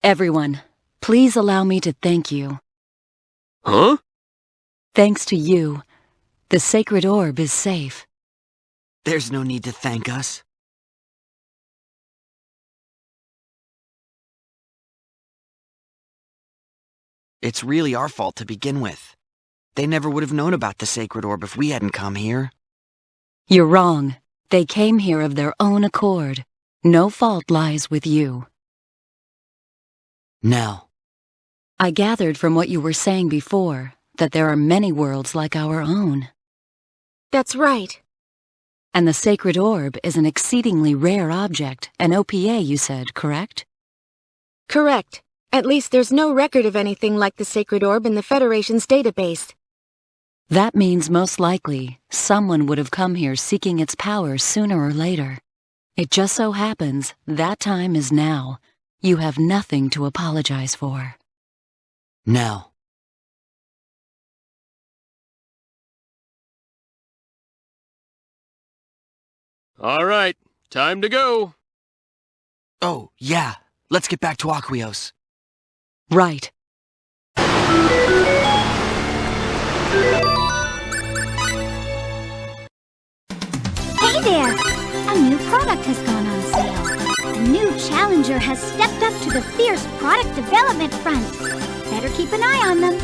Everyone, please allow me to thank you. Huh? Thanks to you, the sacred orb is safe. There's no need to thank us. It's really our fault to begin with. They never would have known about the sacred orb if we hadn't come here. You're wrong. They came here of their own accord. No fault lies with you. Nell. I gathered from what you were saying before that there are many worlds like our own. That's right. And the sacred orb is an exceedingly rare object, an OPA, you said, correct? Correct. At least there's no record of anything like the sacred orb in the Federation's database. That means most likely someone would have come here seeking its power sooner or later. It just so happens that time is now. You have nothing to apologize for. Nell. All right, time to go. Oh, yeah. Let's get back to Aquios. Right. Hey there! A new product has gone on sale. A new challenger has stepped up to the fierce product development front. Better keep an eye on them.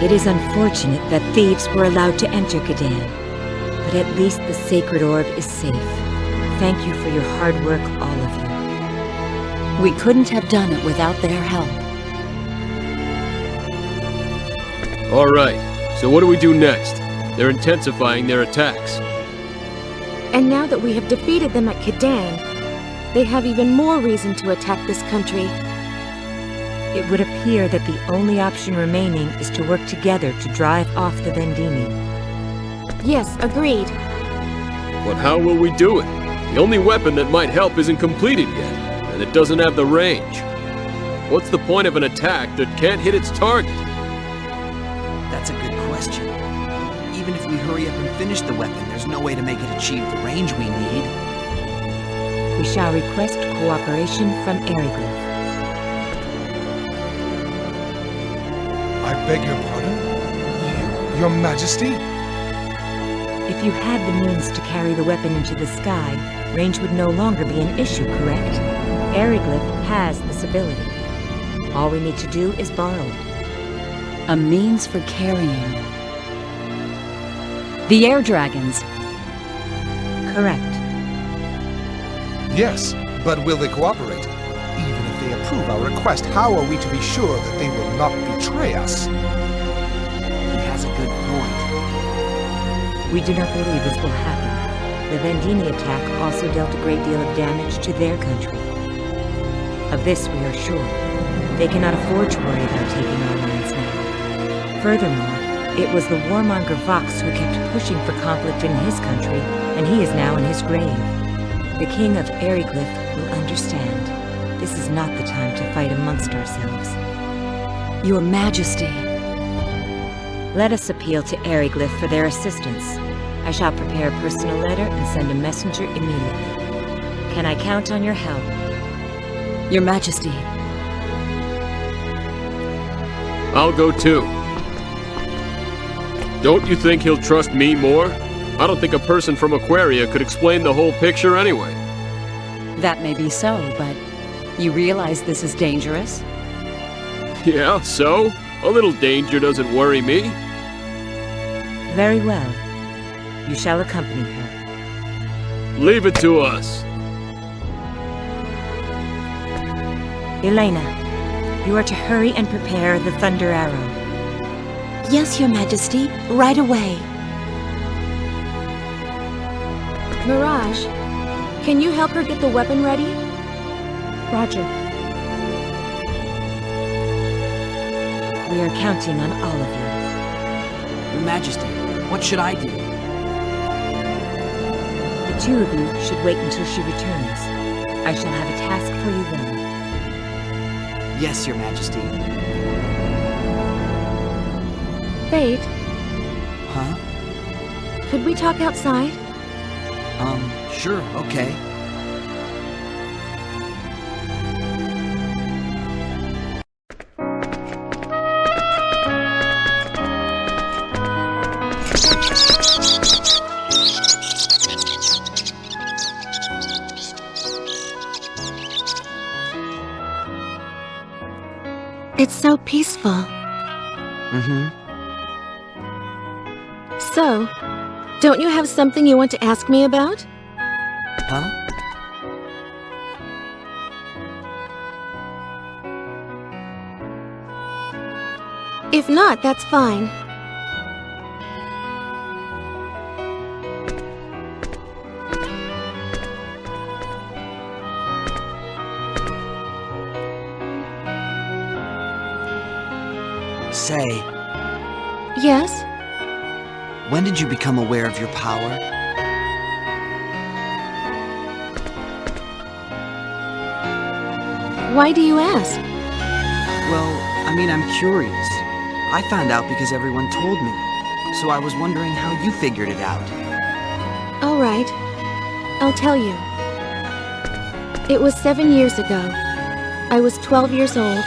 It is unfortunate that thieves were allowed to enter Kadan, but at least the sacred orb is safe. Thank you for your hard work, all of you. We couldn't have done it without their help. All right, so what do we do next? They're intensifying their attacks. And now that we have defeated them at Kadan, they have even more reason to attack this country. It would appear that the only option remaining is to work together to drive off the Vendini. Yes, agreed. But how will we do it? The only weapon that might help isn't completed yet, and it doesn't have the range. What's the point of an attack that can't hit its target? That's a good question. Even if we hurry up and finish the weapon, there's no way to make it achieve the range we need. We shall request cooperation from Eriglyph. I beg your pardon? Your Majesty? If you had the means to carry the weapon into the sky, range would no longer be an issue, correct? Eriglyph has this ability. All we need to do is borrow it. A means for carrying. The air dragons. Correct. Yes, but will they cooperate? Even if they approve our request, how are we to be sure that they will not betray us? He has a good point. We do not believe this will happen. The Vendini attack also dealt a great deal of damage to their country. Of this we are sure. They cannot afford to worry about taking our lands now. Furthermore, it was the warmonger Vox who kept pushing for conflict in his country, and he is now in his grave. The king of Eriglyph will understand. This is not the time to fight amongst ourselves. Your Majesty. Let us appeal to Eriglyph for their assistance. I shall prepare a personal letter and send a messenger immediately. Can I count on your help? Your Majesty. I'll go too. Don't you think he'll trust me more? I don't think a person from Aquaria could explain the whole picture anyway. That may be so, but you realize this is dangerous? Yeah, so? A little danger doesn't worry me. Very well. You shall accompany her. Leave it to us. Elena, you are to hurry and prepare the Thunder Arrow. Yes, Your Majesty. Right away. Mirage, can you help her get the weapon ready? Roger. We are counting on all of you. Your Majesty, what should I do? The two of you should wait until she returns. I shall have a task for you then. Yes, Your Majesty. Fate, Huh? could we talk outside? Sure, okay. It's so peaceful. Mm-hmm. So, don't you have something you want to ask me about? Huh? If not, that's fine. Say, Yes? when did you become aware of your power? Why do you ask? Well, I'm curious. I found out because everyone told me, so I was wondering how you figured it out. All right. I'll tell you. It was 7 years ago. I was 12 years old,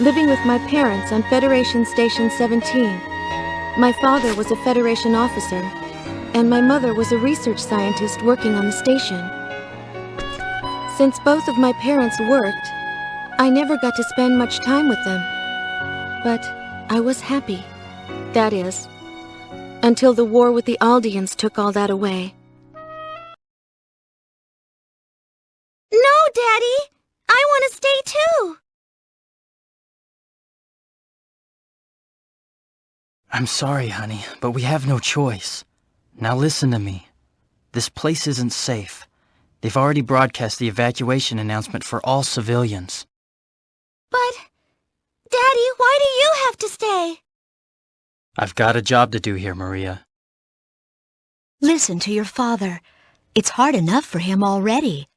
living with my parents on Federation Station 17. My father was a Federation officer, and my mother was a research scientist working on the station. Since both of my parents worked, I never got to spend much time with them. But I was happy. That is, until the war with the Aldeans took all that away. No, Daddy! I want to stay too! I'm sorry, honey, but we have no choice. Now listen to me. This place isn't safe. They've already broadcast the evacuation announcement for all civilians. But, Daddy, why do you have to stay? I've got a job to do here, Maria. Listen to your father. It's hard enough for him already.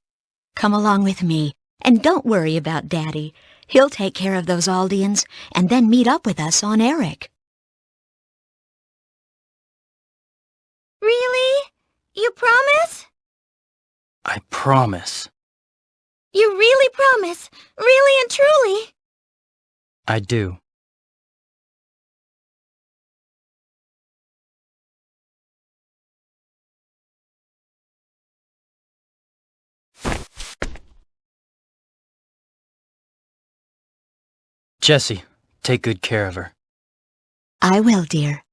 Come along with me, and don't worry about Daddy. He'll take care of those Aldeans, and then meet up with us on Eric. Really? You promise? I promise. You really promise? Really and truly? I do. Jessie, take good care of her. I will, dear.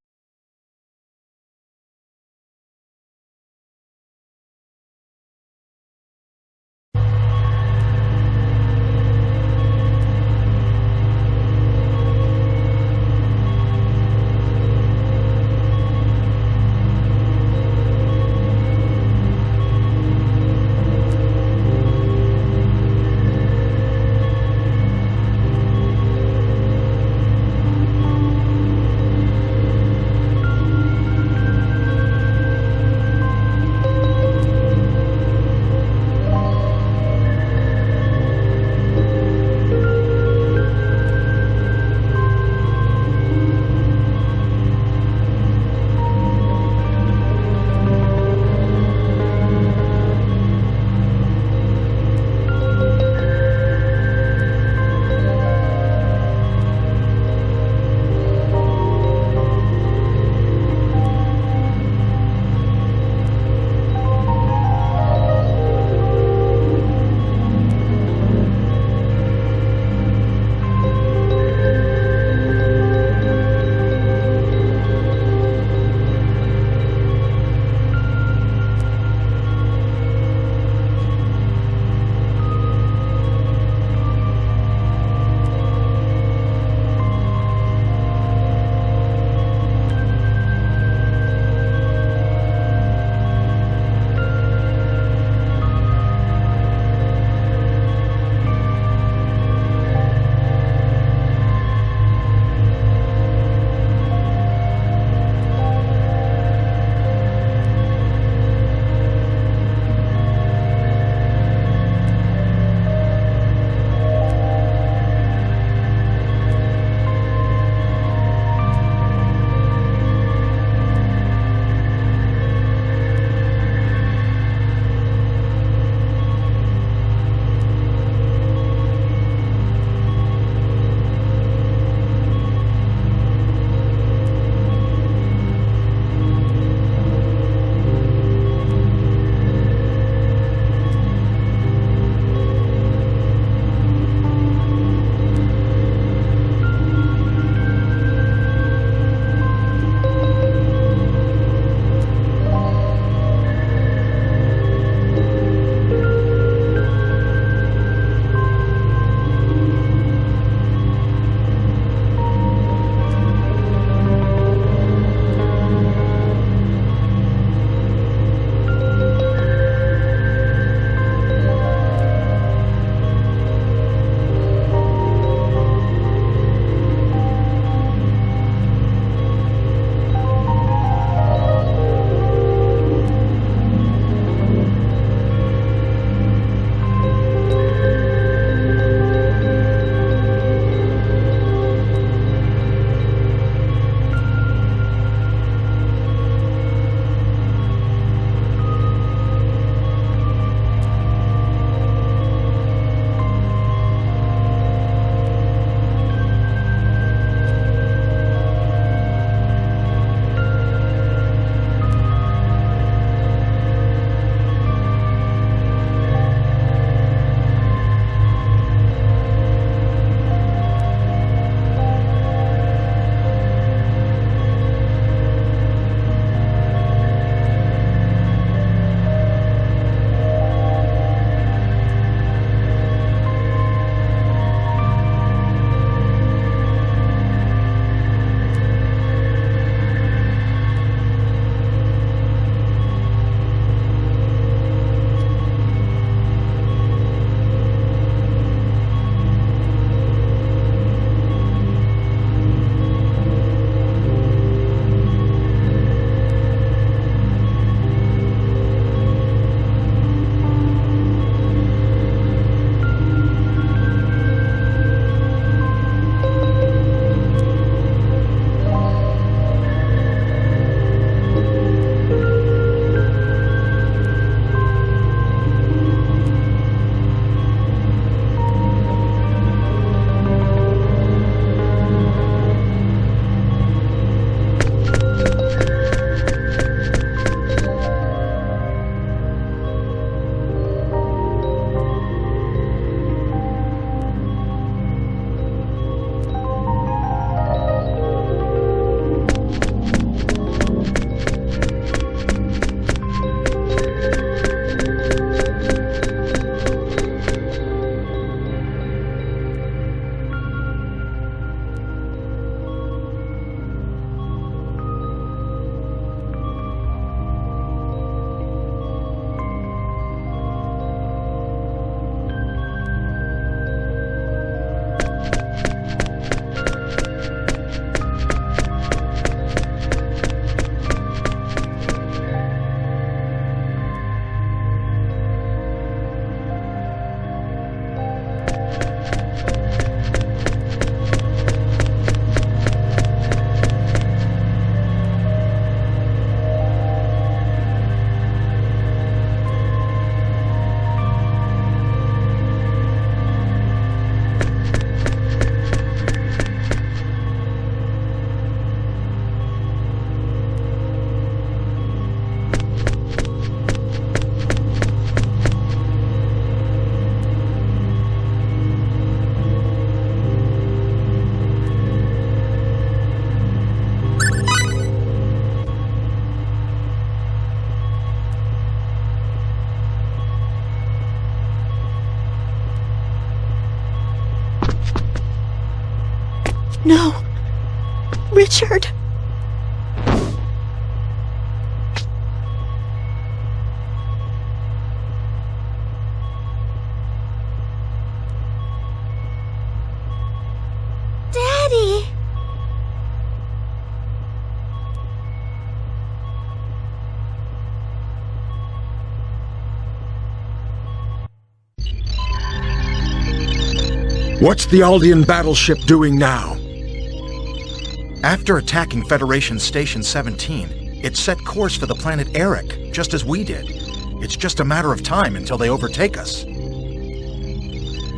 No. Richard. Daddy! What's the Aldean battleship doing now? After attacking Federation Station 17, it set course for the planet Eric, just as we did. It's just a matter of time until they overtake us.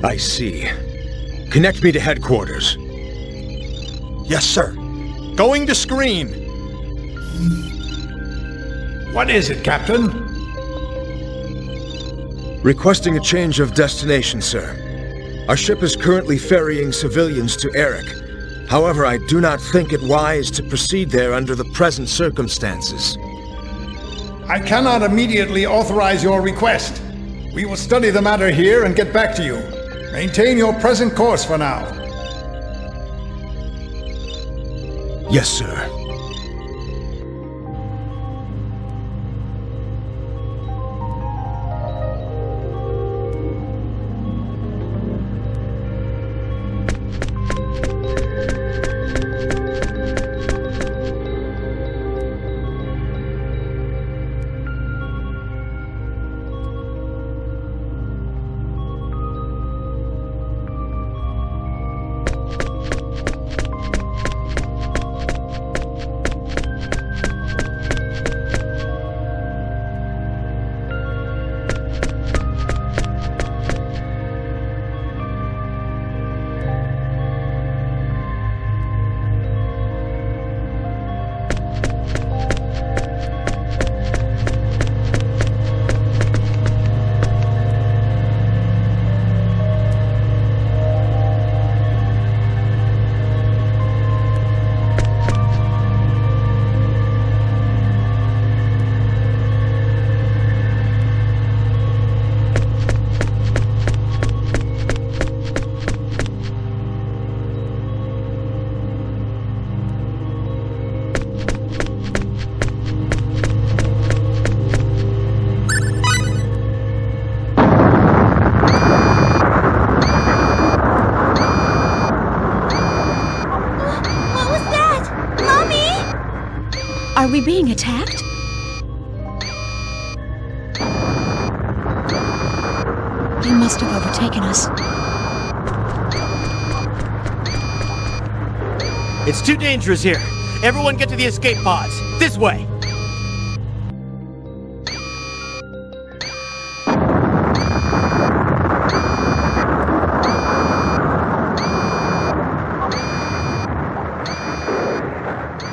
I see. Connect me to headquarters. Yes, sir. Going to screen. What is it, Captain? Requesting a change of destination, sir. Our ship is currently ferrying civilians to Eric. However, I do not think it wise to proceed there under the present circumstances. I cannot immediately authorize your request. We will study the matter here and get back to you. Maintain your present course for now. Yes, sir. Are we being attacked? They must have overtaken us. It's too dangerous here. Everyone get to the escape pods. This way!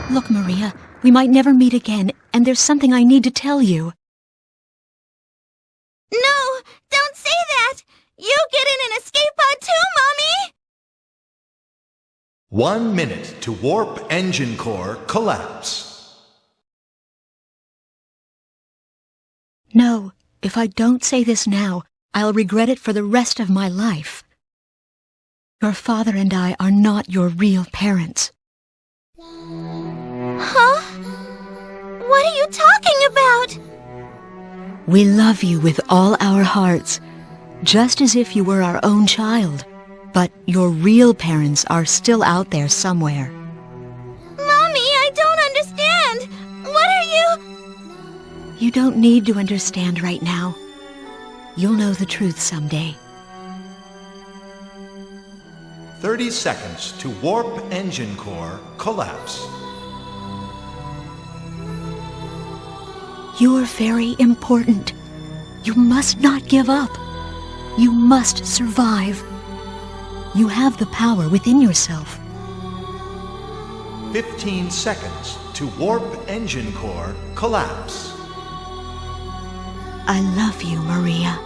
Look, Maria, we might never meet again, and there's something I need to tell you. No! Don't say that! You get in an escape pod too, Mommy! 1 minute to warp engine core collapse. No, if I don't say this now, I'll regret it for the rest of my life. Your father and I are not your real parents. Huh? What are you talking about? We love you with all our hearts, just as if you were our own child. But your real parents are still out there somewhere. Mommy, I don't understand. What are you... You don't need to understand right now. You'll know the truth someday. 30 seconds to warp engine core collapse. You're very important. You must not give up. You must survive. You have the power within yourself. 15 seconds to warp engine core collapse. I love you, Maria.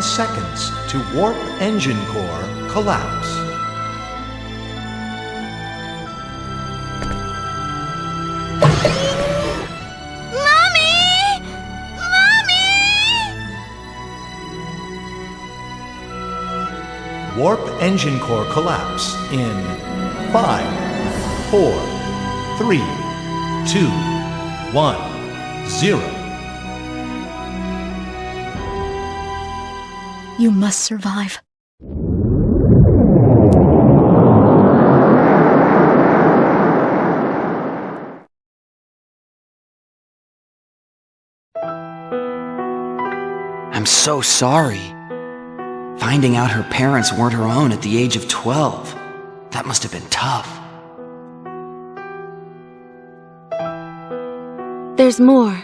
Seconds to warp engine core collapse. Warp engine core collapse in 5, 4, 3, 2, 1, 0. You must survive. I'm so sorry. Finding out her parents weren't her own at the age of 12. That must have been tough. There's more.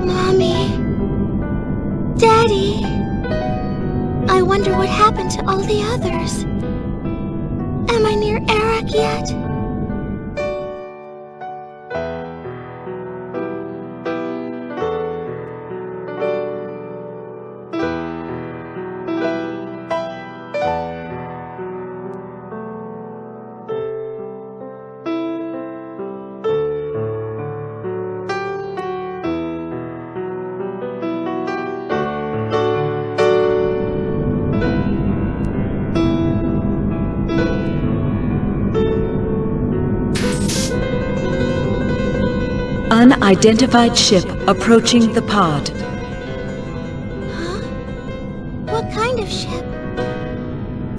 Mommy. Daddy. I wonder what happened to all the others. Am I near Eric yet? Unidentified ship approaching the pod. Huh? What kind of ship?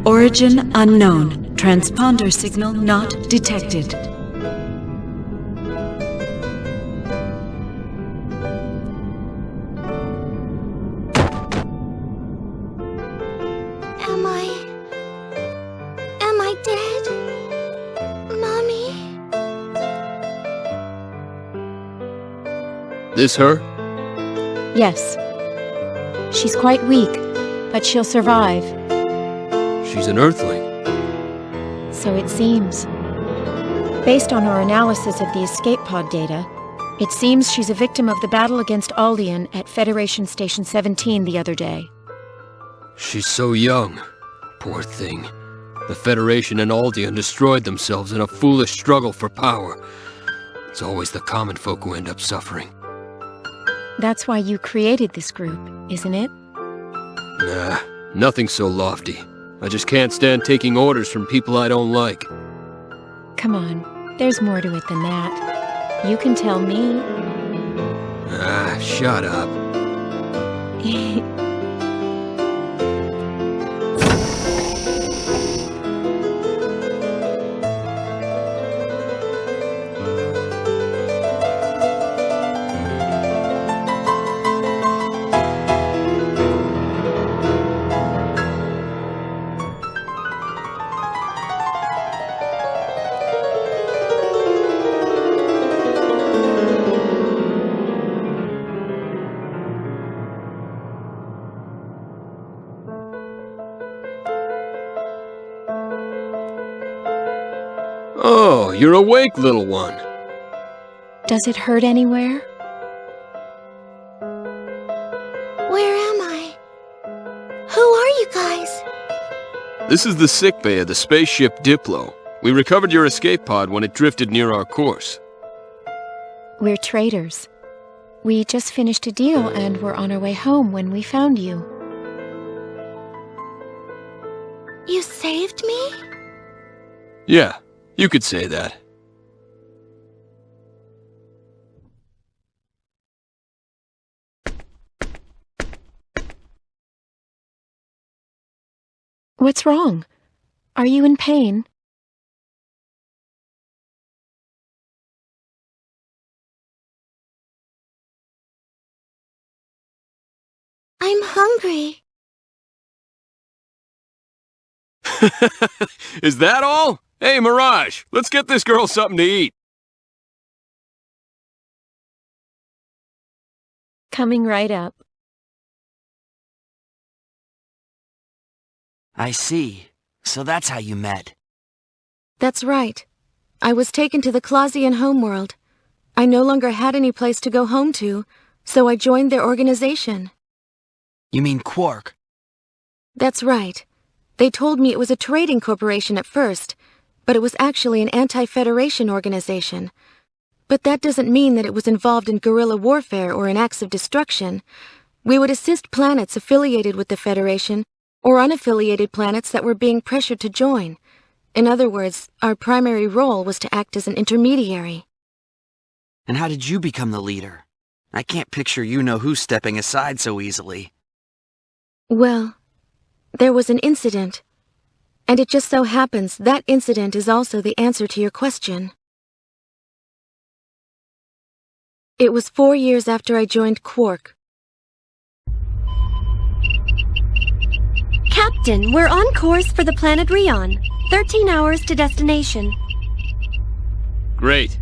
Origin unknown. Transponder signal not detected. Am I dead? Mommy? This her? Yes. She's quite weak, but she'll survive. She's an Earthling. So it seems. Based on our analysis of the escape pod data, it seems she's a victim of the battle against Aldean at Federation Station 17 the other day. She's so young. Poor thing. The Federation and Aldean destroyed themselves in a foolish struggle for power. It's always the common folk who end up suffering. That's why you created this group, isn't it? Nah, nothing so lofty. I just can't stand taking orders from people I don't like. Come on, there's more to it than that. You can tell me. Ah, shut up. Oh, you're awake, little one. Does it hurt anywhere? Where am I? Who are you guys? This is the sickbay of the spaceship Diplo. We recovered your escape pod when it drifted near our course. We're traders. We just finished a deal and were on our way home when we found you. You saved me? Yeah, you could say that. What's wrong? Are you in pain? I'm hungry. Is that all? Hey, Mirage, let's get this girl something to eat. Coming right up. I see. So that's how you met. That's right. I was taken to the Clausian homeworld. I no longer had any place to go home to, so I joined their organization. You mean Quark? That's right. They told me it was a trading corporation at first, but it was actually an anti-Federation organization. but that doesn't mean that it was involved in guerrilla warfare or in acts of destruction. We would assist planets affiliated with the Federation or unaffiliated planets that were being pressured to join. In other words, our primary role was to act as an intermediary. And how did you become the leader? I can't picture you-know-who stepping aside so easily. Well, there was an incident. And it just so happens that incident is also the answer to your question. It was 4 years after I joined Quark. Captain, we're on course for the planet Rion. 13 hours to destination. Great.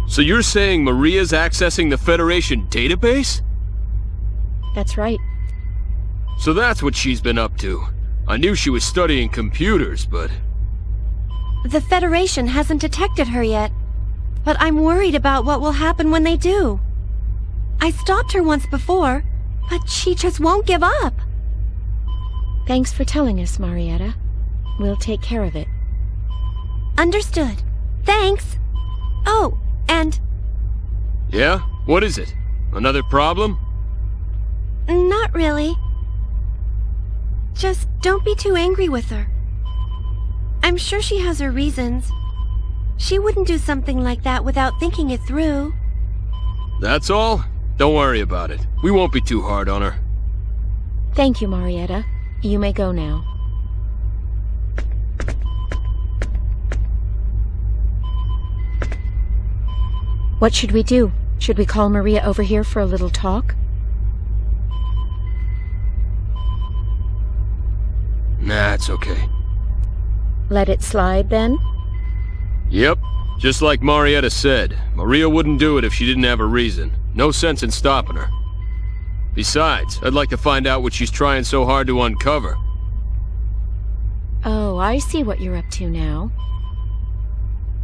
So you're saying Maria's accessing the Federation database? That's right. So that's what she's been up to. I knew she was studying computers, but... The Federation hasn't detected her yet, but I'm worried about what will happen when they do. I stopped her once before, but she just won't give up. Thanks for telling us, Marietta. We'll take care of it. Understood. Thanks. Oh, and... Yeah? What is it? Another problem? Not really. Just don't be too angry with her. I'm sure she has her reasons. She wouldn't do something like that without thinking it through. That's all? Don't worry about it. We won't be too hard on her. Thank you, Marietta. You may go now. What should we do? Should we call Maria over here for a little talk? Nah, it's okay. Let it slide, then? Yep. Just like Marietta said, Maria wouldn't do it if she didn't have a reason. No sense in stopping her. Besides, I'd like to find out what she's trying so hard to uncover. Oh, I see what you're up to now.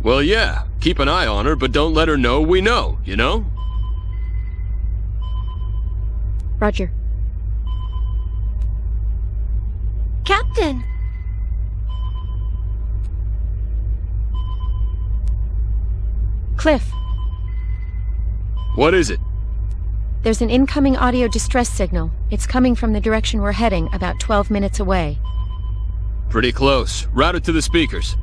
Well, yeah. Keep an eye on her, but don't let her know we know, you know? Roger. Captain! Cliff. What is it? There's an incoming audio distress signal. It's coming from the direction we're heading, about 12 minutes away. Pretty close. Route it to the speakers.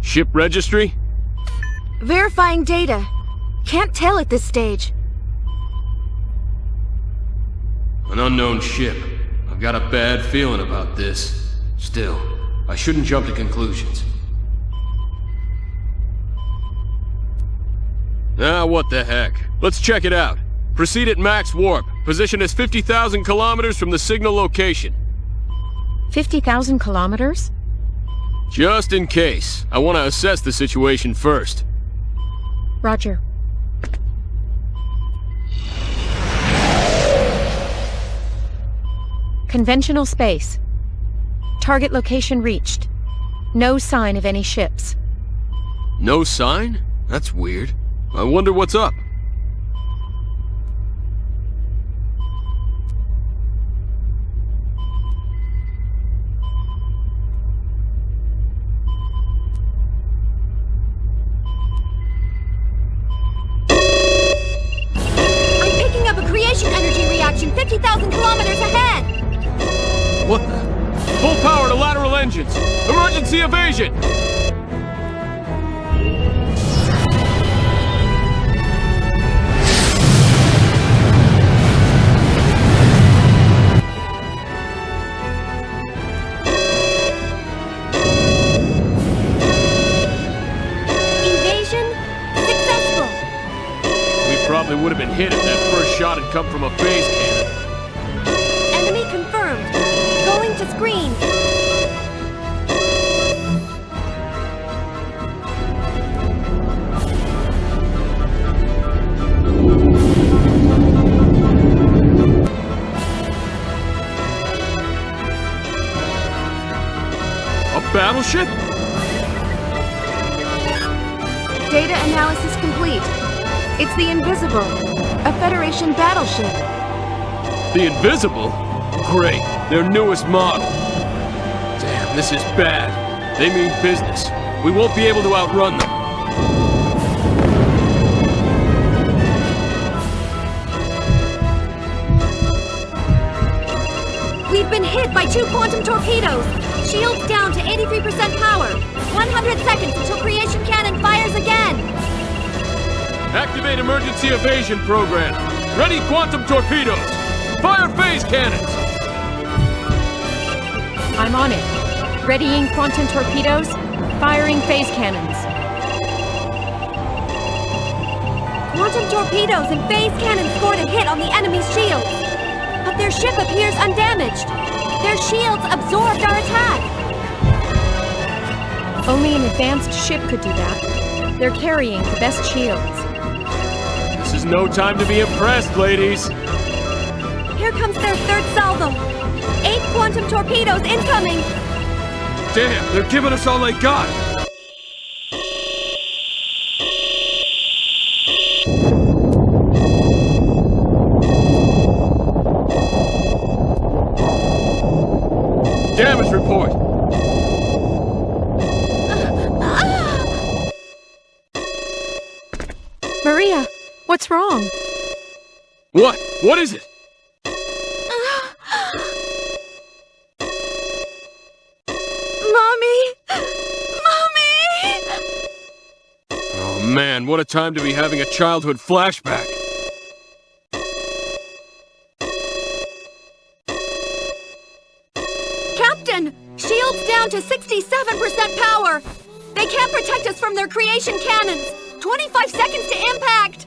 Ship registry? Verifying data. Can't tell at this stage. An unknown ship. I've got a bad feeling about this. Still, I shouldn't jump to conclusions. Ah, what the heck. Let's check it out. Proceed at max warp. Position is 50,000 kilometers from the signal location. 50,000 kilometers? Just in case. I want to assess the situation first. Roger. Conventional space. Target location reached. No sign of any ships. No sign? That's weird. I wonder what's up. I'm picking up a creation energy reaction 50,000 kilometers ahead! What the? Full power to lateral engines! Emergency evasion! Evasion successful! We probably would have been hit if that first shot had come from a phase cannon. Enemy confirmed. Going to screen. battleship? Data analysis complete. It's the Invisible, a Federation battleship. The Invisible? Great, their newest model. Damn, this is bad. They mean business. We won't be able to outrun them. We've been hit by 2 quantum torpedoes. Shields down to 83% power. 100 seconds until creation cannon fires again. Activate emergency evasion program. Ready quantum torpedoes. Fire phase cannons. I'm on it. Readying quantum torpedoes, firing phase cannons. Quantum torpedoes and phase cannons scored a hit on the enemy's shields. But their ship appears undamaged. Their shields absorbed our attack. Only an advanced ship could do that. They're carrying the best shields. This is no time to be impressed, ladies. Here comes their third salvo. 8 quantum torpedoes incoming. Damn, they're giving us all they got. Damage report. Maria, what's wrong? What? What is it? Oh man, what a time to be having a childhood flashback. Captain! Shields down to 67% power! They can't protect us from their creation cannons! 25 seconds to impact!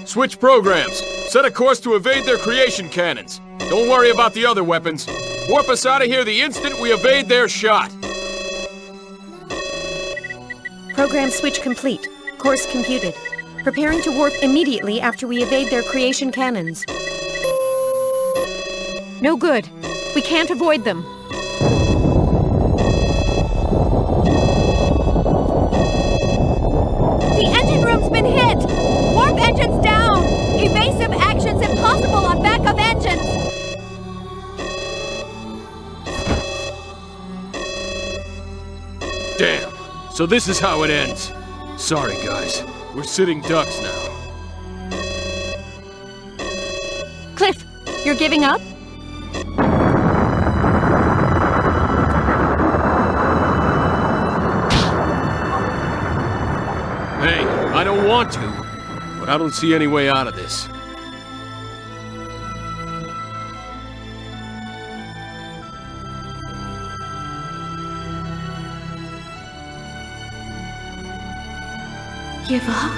Switch programs. Set a course to evade their creation cannons. Don't worry about the other weapons. Warp us out of here the instant we evade their shot. Program switch complete. Course computed. Preparing to warp immediately after we evade their creation cannons. No good. We can't avoid them. The engine room's been hit! Warp engines down! Evasive actions impossible on backup engines! Damn. So this is how it ends. Sorry, guys. We're sitting ducks now. Cliff, you're giving up? Hey, I don't want to, but I don't see any way out of this. Give up?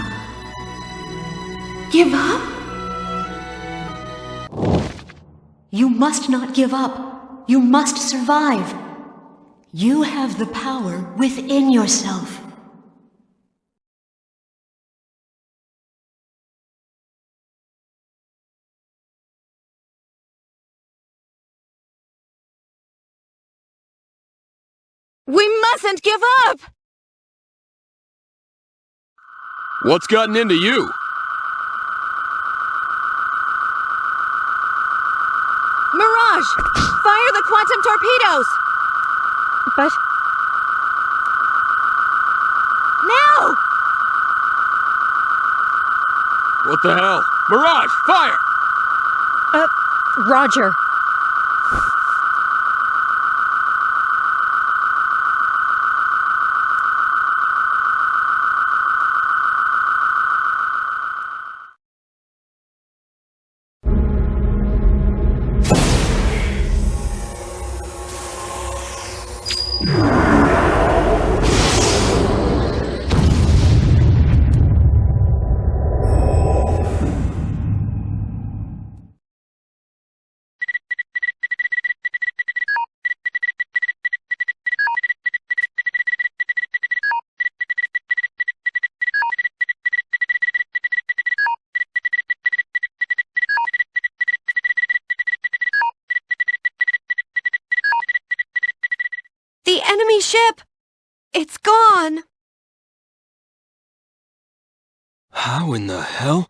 Give up? You must not give up. You must survive. You have the power within yourself. We mustn't give up! What's gotten into you? Mirage! Fire the quantum torpedoes! But now! What the hell? Mirage, fire! Roger. enemy ship! It's gone! How in the hell?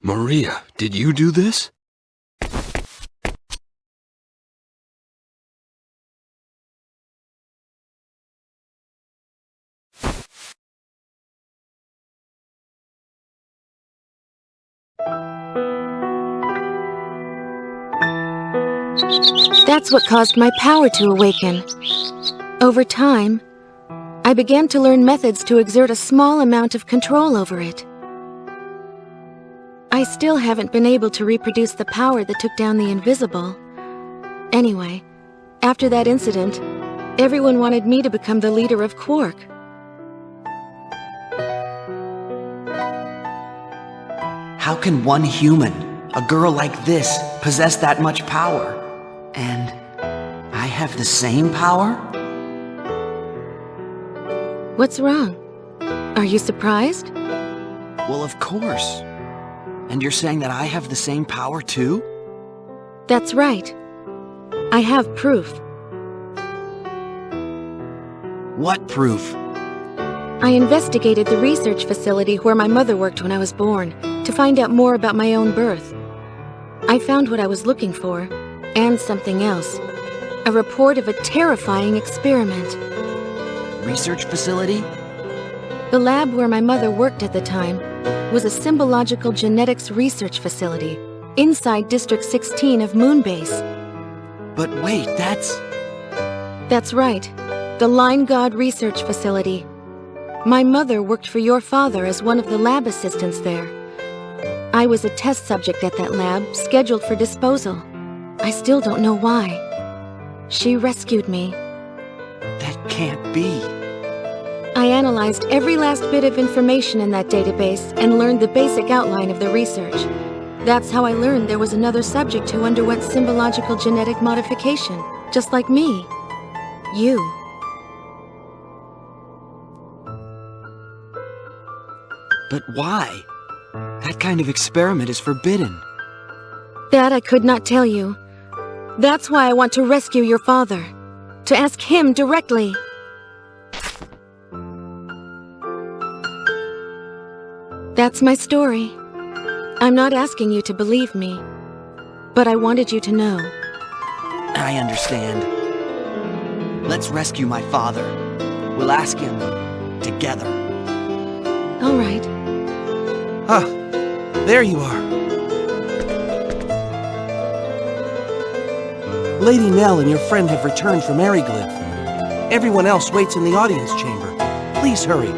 Maria, did you do this? That's what caused my power to awaken. Over time, I began to learn methods to exert a small amount of control over it. I still haven't been able to reproduce the power that took down the invisible. Anyway, after that incident, everyone wanted me to become the leader of Quark. How can one human, a girl like this, possess that much power? And I have the same power? What's wrong? Are you surprised? Well, of course. And you're saying that I have the same power too? That's right. I have proof. What proof? I investigated the research facility where my mother worked when I was born to find out more about my own birth. I found what I was looking for, and something else. A report of a terrifying experiment. Research facility? The lab where my mother worked at the time was a symbological genetics research facility inside District 16 of Moonbase. But wait, that's... That's right. The Line God Research Facility. My mother worked for your father as one of the lab assistants there. I was a test subject at that lab, scheduled for disposal. I still don't know why. She rescued me. That can't be. I analyzed every last bit of information in that database and learned the basic outline of the research. That's how I learned there was another subject who underwent symbological genetic modification, just like me. You. But why? That kind of experiment is forbidden. That I could not tell you. That's why I want to rescue your father. To ask him directly. That's my story. I'm not asking you to believe me, but I wanted you to know. I understand. Let's rescue my father. We'll ask him together. All right. Ah, there you are. Lady Nell and your friend have returned from Ariglyph. Everyone else waits in the audience chamber. Please hurry.